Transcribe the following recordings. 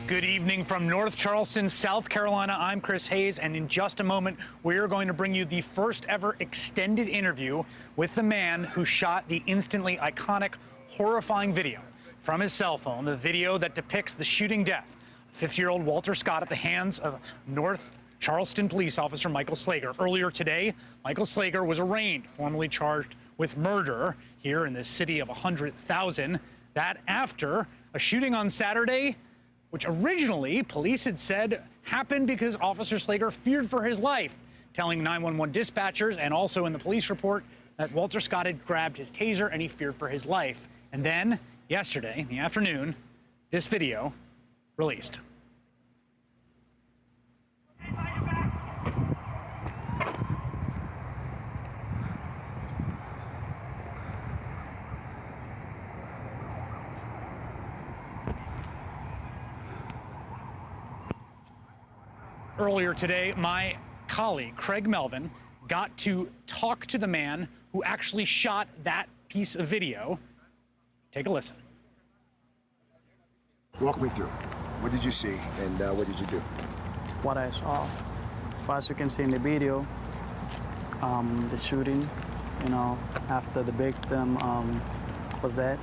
Good evening from North Charleston, South Carolina. I'm Chris Hayes, and in just a moment, we're going to bring you the first ever extended interview with the man who shot the instantly iconic, horrifying video from his cell phone, the video that depicts the shooting death of 50-year-old Walter Scott at the hands of North Charleston police officer Michael Slager. Earlier today, Michael Slager was arraigned, formally charged with murder here in this city of 100,000. That after a shooting on Saturday, which originally police had said happened because Officer Slager feared for his life, telling 911 dispatchers and also in the police report that Walter Scott had grabbed his taser and he feared for his life. And then, yesterday, in the afternoon, this video released. Earlier today, my colleague, Craig Melvin, got to talk to the man who actually shot that piece of video. Take a listen. Walk me through. What did you see and what did you do? What I saw, as you can see in the video, the shooting, after the victim was dead.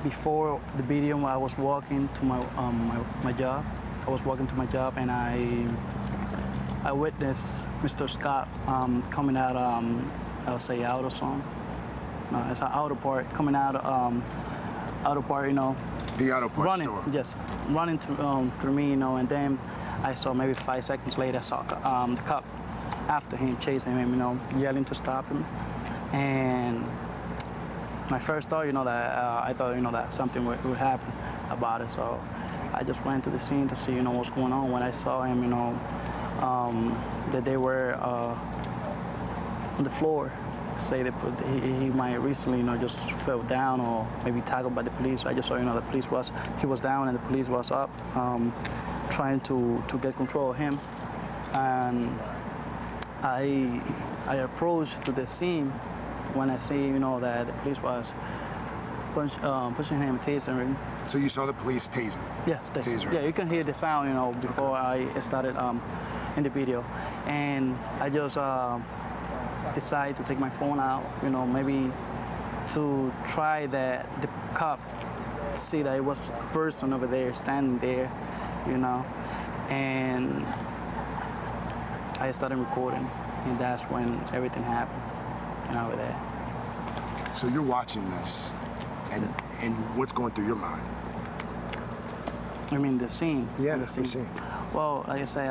Before the video, I was walking to my job. I was walking to my job and I witnessed Mr. Scott coming out, I'll say auto zone. It's an auto part coming out, auto part, The auto parts running, store. yes, running through me, and then I saw maybe 5 seconds later, I saw the cop after him, chasing him, yelling to stop him. And my first thought, that I thought, that something would happen about it. So I just went to the scene to see, what's going on. When I saw him, that they were on the floor. Say that he might recently, just fell down or maybe tackled by the police. I just saw, he was down and the police was up, trying to get control of him. And I approached to the scene when I see, that the police was pushing him, tasering him. So you saw the police tasing? Yeah, taser. Yeah, you can hear the sound, before I started in the video. And I just decided to take my phone out, maybe to try that the cop see that it was a person over there, standing there, and I started recording, and that's when everything happened, over there. So you're watching this, and what's going through your mind? I mean, the scene. Yeah, the scene. Well, like I say,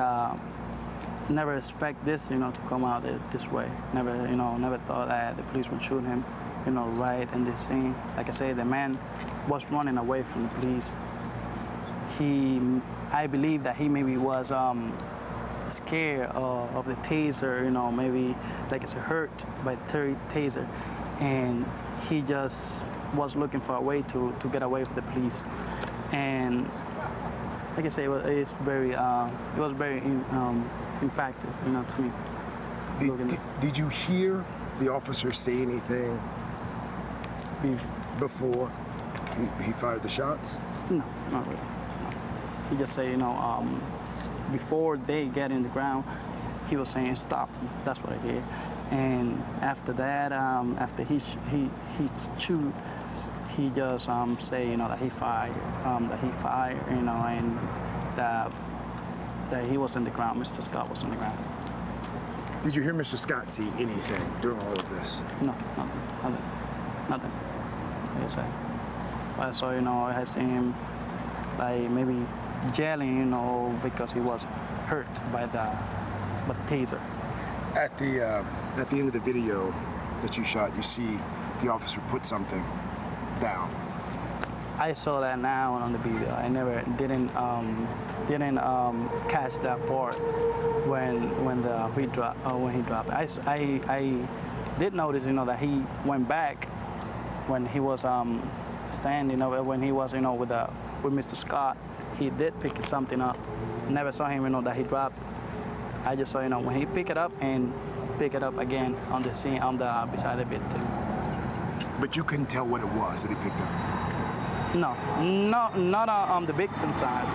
never expect this, to come out this way. Never thought that the police would shoot him, right in this scene. Like I say, the man was running away from the police. I believe that he maybe was scared of the taser, maybe like it's hurt by the taser, and he just was looking for a way to get away from the police. And like I say, it was very impacted, to me. Did you hear the officer say anything before he fired the shots? No, not really. No. He just said, before they get in the ground, he was saying stop. That's what I hear. And after that, after he shoot, he just say, that he fired, and that he was in the ground. Mr. Scott was on the ground. Did you hear Mr. Scott see anything during all of this? No, nothing. Like I said, I saw, I had seen him like maybe yelling, because he was hurt by the taser. At the end of the video that you shot, you see the officer put something down. I saw that now on the video. I never didn't catch that part when he dropped. I did notice, that he went back when he was standing over, when he was, with Mr. Scott. He did pick something up. Never saw him, that he dropped. I just saw, when he picked it up and pick it up again on the scene, beside the bit. But you couldn't tell what it was that he picked up? No, not on the victim side,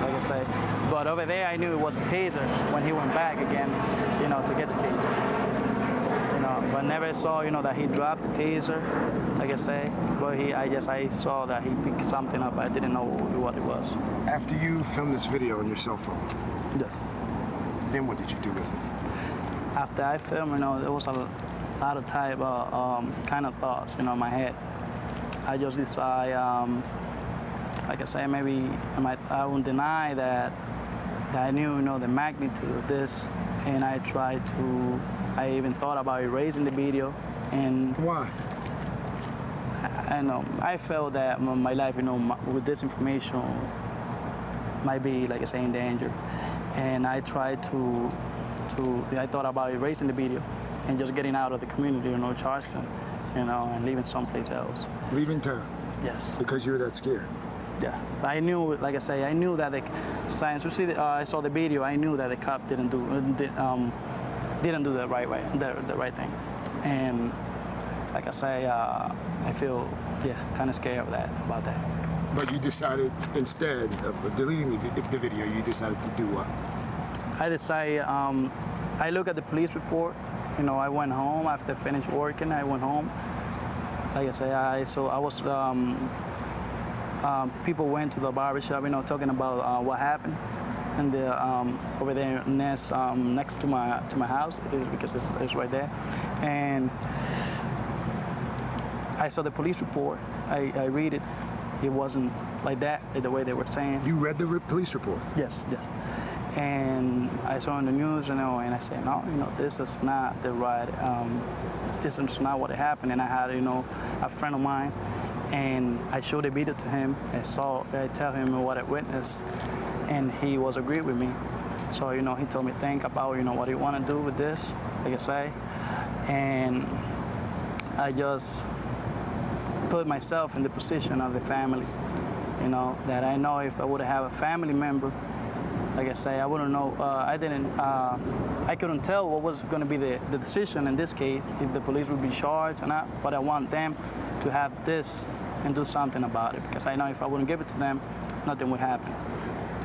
like I say. But over there, I knew it was the taser when he went back again, to get the taser. But never saw, that he dropped the taser, like I say. But I saw that he picked something up. I didn't know what it was. After you filmed this video on your cell phone, Yes. then what did you do with it? After I filmed, there was a lot of type of kind of thoughts, in my head. I just decide, like I say, maybe I won't deny that I knew, the magnitude of this, and I even thought about erasing the video, and Why? I felt that my life, with this information, might be, like I say, in danger, and I tried I thought about erasing the video and just getting out of the community, Charleston, and leaving someplace else. Leaving town Yes. because you were that scared. Yeah, but I knew, like I say, I knew that I saw the video. I knew that the cop didn't do the right way, the right thing, and like I say, I feel kind of scared about that. But you decided, instead of deleting the video, you decided to do what? I decided. I look at the police report. I went home after finished working. I went home. Like I say, people went to the barbershop, talking about what happened, and over there next to my house, because it's right there, and I saw the police report. I read it. It wasn't like that, the way they were saying. You read the police report? Yes. And I saw in the news, and I said, no, this is not the right. This is not what happened. And I had, a friend of mine, and I showed the video to him. I tell him what I witnessed, and he was agreed with me. So, he told me think about, what you want to do with this, like I say. And I just put myself in the position of the family, that I know if I would have a family member, like I say, I wouldn't know. I couldn't tell what was going to be the decision in this case, if the police would be charged or not. But I want them to have this and do something about it, because I know if I wouldn't give it to them, nothing would happen.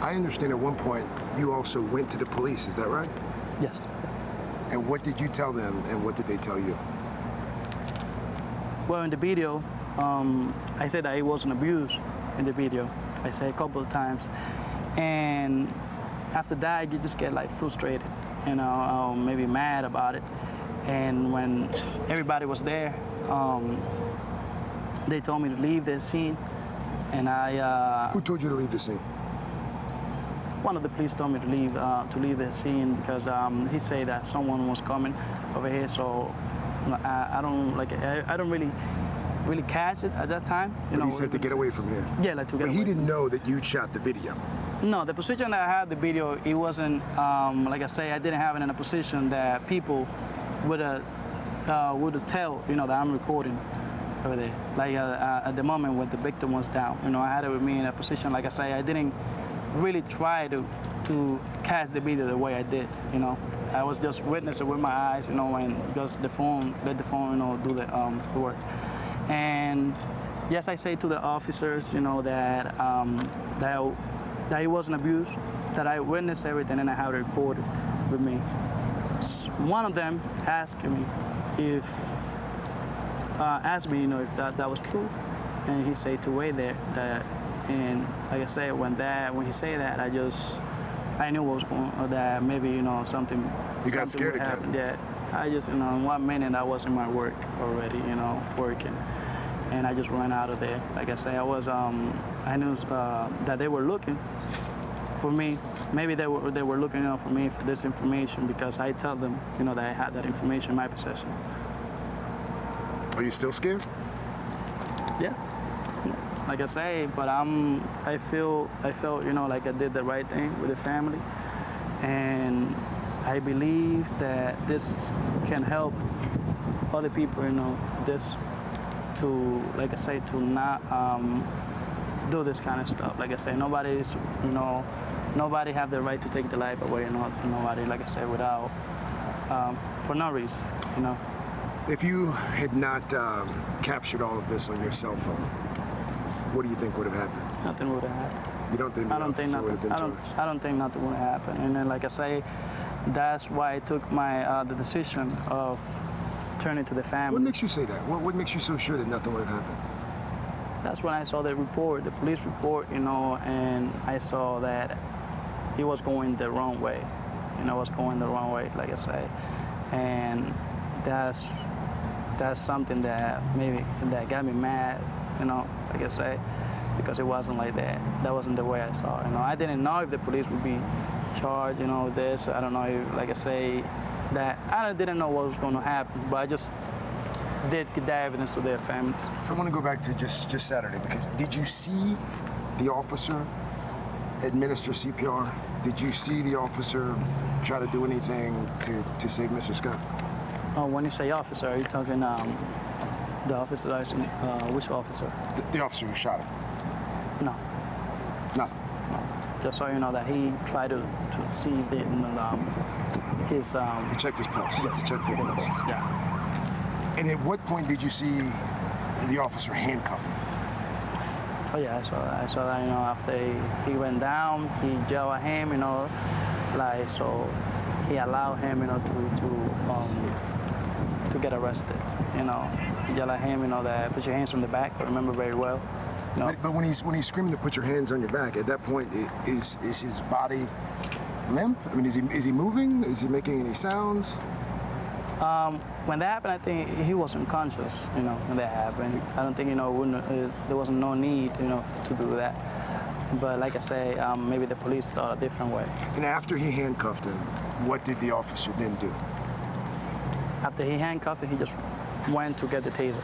I understand at one point you also went to the police, is that right? Yes. And what did you tell them, and what did they tell you? Well, in the video, I said that it wasn't abuse in the video. I said a couple of times. And after that, you just get frustrated, maybe mad about it. And when everybody was there, they told me to leave the scene. And Who told you to leave the scene? one of the police told me to leave the scene because he said that someone was coming over here. So I don't really catch it at that time. But he said to get away from here. Yeah, to get away. But he didn't know that you'd shot the video. No, the position that I had the video, it wasn't, like I say, I didn't have it in a position that people would tell, that I'm recording over there. Like at the moment when the victim was down, I had it with me in a position, like I say, I didn't really try to catch the video the way I did, I was just witnessing with my eyes, and just let the phone, do the work. And yes, I say to the officers, that it wasn't abuse, that I witnessed everything and I have it recorded with me. One of them asked me if that was true, and he said to wait there. And like I said, when he said that, I knew what was going on, that maybe something. You got something scared would again. happen. Yeah, I just in 1 minute I was in my work already, working. And I just ran out of there. Like I say, I knew that they were looking for me. Maybe they were looking for me for this information because I tell them, that I had that information in my possession. Are you still scared? Yeah. Like I say, but I felt, like I did the right thing with the family, and I believe that this can help other people, this. To, like I say, to not do this kind of stuff. Like I say, nobody have the right to take the life away, nobody, like I say, without, for no reason, If you had not captured all of this on your cell phone, what do you think would have happened? Nothing would have happened. You don't think the I don't think officer would nothing. have been charged? I don't think nothing would have happened. And then, like I say, that's why I took my the decision of turning to the family. What makes you say that? What makes you so sure that nothing would have happened? That's when I saw the report, the police report, you know, and I saw that he was going the wrong way. You know, was going the wrong way, like I say, and that's something that got me mad. You know, like I say, because it wasn't like that. That wasn't the way I saw it. You know, I didn't know if the police would be charged. You know, this. I don't know. If, like I say, that I didn't know what was going to happen, but I just did get the evidence to their families. I want to go back to just Saturday, because did you see the officer administer CPR? Did you see the officer try to do anything to save Mr. Scott? Oh, when you say officer, are you talking the officer? Which officer? The officer who shot him? No. Nothing. Just so you know that he tried to see the, his He checked his pulse. yes, Checked for pulse. yeah. And at what point did you see the officer handcuff him? Oh yeah, I saw that, you know, after he went down, he yelled at him, you know, like, so he allowed him, you know, to get arrested, you know. He yelled at him, you know, that put your hands on the back, I remember very well. You know. But when he's screaming to put your hands on your back, at that point, is his body limp? I mean, is he moving? Is he making any sounds? When that happened, I think he was unconscious, you know, when that happened. I don't think, you know, there wasn't no need, you know, to do that. But like I say, maybe the police thought a different way. And after he handcuffed him, what did the officer then do? After he handcuffed him, he just went to get the taser.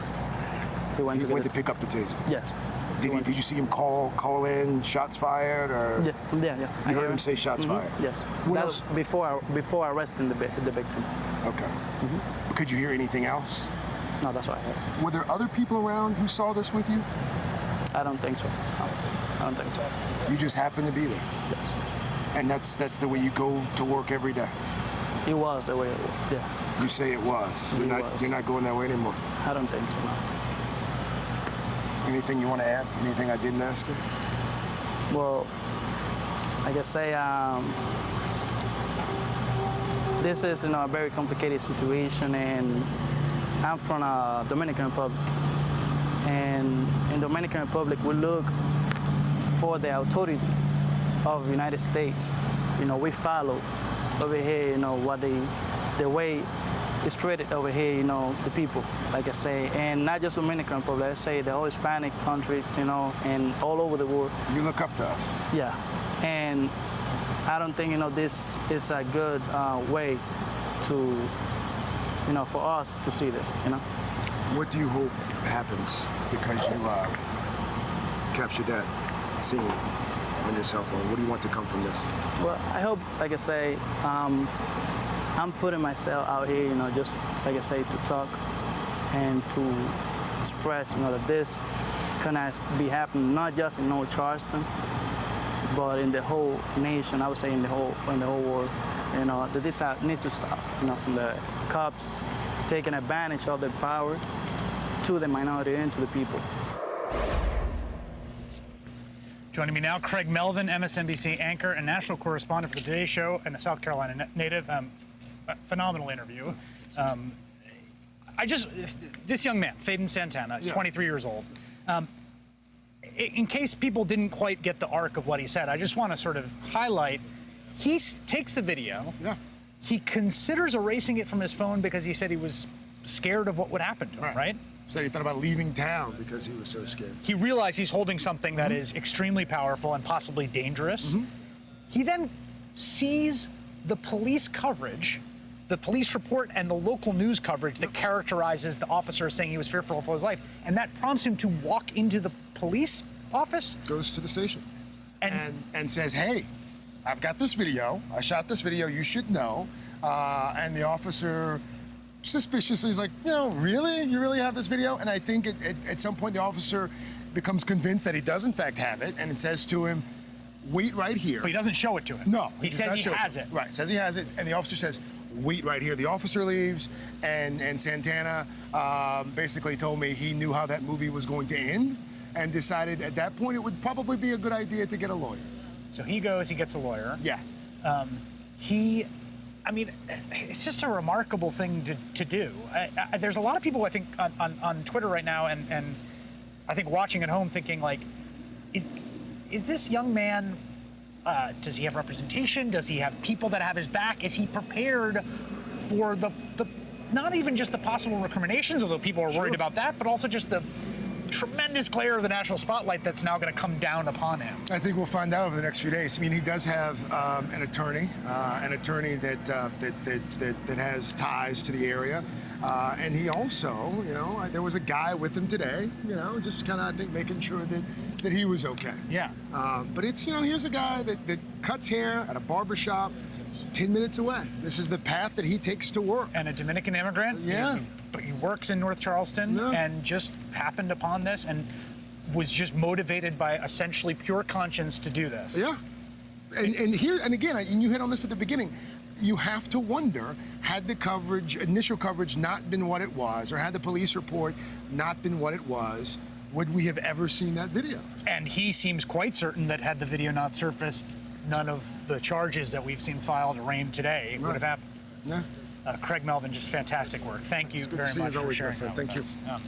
He went to pick up the taser? Yes. Did you see him call in shots fired, or? Yeah. You heard him say shots fired? Yes. What That else? was before arresting the victim. Okay. Could you hear anything else? No, that's what I heard. Were there other people around who saw this with you? I don't think so. No, I don't think so. You just happened to be there, Yes. and that's the way you go to work every day. It was the way it was. Yeah. You say it was. It was. You're not going that way anymore. I don't think so. No. Anything you want to add? Anything I didn't ask you? Well, like I say, this is, you know, a very complicated situation, and I'm from Dominican Republic. And in Dominican Republic, we look for the authority of the United States. You know, we follow over here, you know, what the way it's treated over here, you know, the people, like I say, and not just Dominican Republic, I say the whole Hispanic countries, you know, and all over the world. You look up to us. Yeah, and I don't think, you know, this is a good way to, you know, for us to see this, you know. What do you hope happens because you captured that scene on your cell phone? What do you want to come from this? Well, I hope, like I say, I'm putting myself out here, you know, just like I say, to talk and to express, you know, that this cannot be happening not just in North Charleston, but in the whole nation. I would say in the whole world. You know, that this needs to stop. You know, from the cops taking advantage of their power to the minority and to the people. Joining me now, Craig Melvin, MSNBC anchor and national correspondent for the Today Show and a South Carolina native. Phenomenal interview. This young man, Faden Santana, is 23 years old. In case people didn't quite get the arc of what he said, I just want to sort of highlight, he takes a video. Yeah. He considers erasing it from his phone because he said he was scared of what would happen to him, right? Said he thought about leaving town because he was so scared. He realized he's holding something that is extremely powerful and possibly dangerous. He then sees the police coverage, the police report, and the local news coverage that characterizes the officer saying he was fearful for his life, and that prompts him to walk into the police office. Goes to the station and says, "Hey, I've got this video. I shot this video. You should know." And the officer suspiciously is like, "You know, really? You really have this video?" And I think at some point the officer becomes convinced that he does in fact have it, and it says to him, "Wait right here." But he doesn't show it to him. No, he does says not he show has to it. him. Right, says he has it, and the officer says, "Wait right here." The officer leaves, and Santana basically told me he knew how that movie was going to end, and decided at that point it would probably be a good idea to get a lawyer. So he goes, he gets a lawyer. Yeah. I mean, it's just a remarkable thing to do. There's a lot of people, I think, on Twitter right now, and I think watching at home thinking, like, is this young man, does he have representation? Does he have people that have his back? Is he prepared for the not even just the possible recriminations, although people are worried about that, but also just the tremendous glare of the national spotlight that's now going to come down upon him? I think we'll find out over the next few days. I mean, he does have an attorney that has ties to the area, and he also, you know, there was a guy with him today, you know, just kind of, I think, making sure that he was okay. Yeah. But it's, you know, here's a guy that cuts hair at a barbershop 10 minutes away. This is the path that he takes to work. And a Dominican immigrant. Yeah. But he works in North Charleston and just happened upon this and was just motivated by essentially pure conscience to do this. Yeah. And again, and you hit on this at the beginning, you have to wonder, had the coverage, initial coverage, not been what it was, or had the police report not been what it was, would we have ever seen that video? And he seems quite certain that had the video not surfaced, none of the charges that we've seen filed arraigned today would have happened. Yeah. Craig Melvin, just fantastic work. Thank you It's good to very see you much as for always, my sharing friend. that with Thank you. us. Yeah.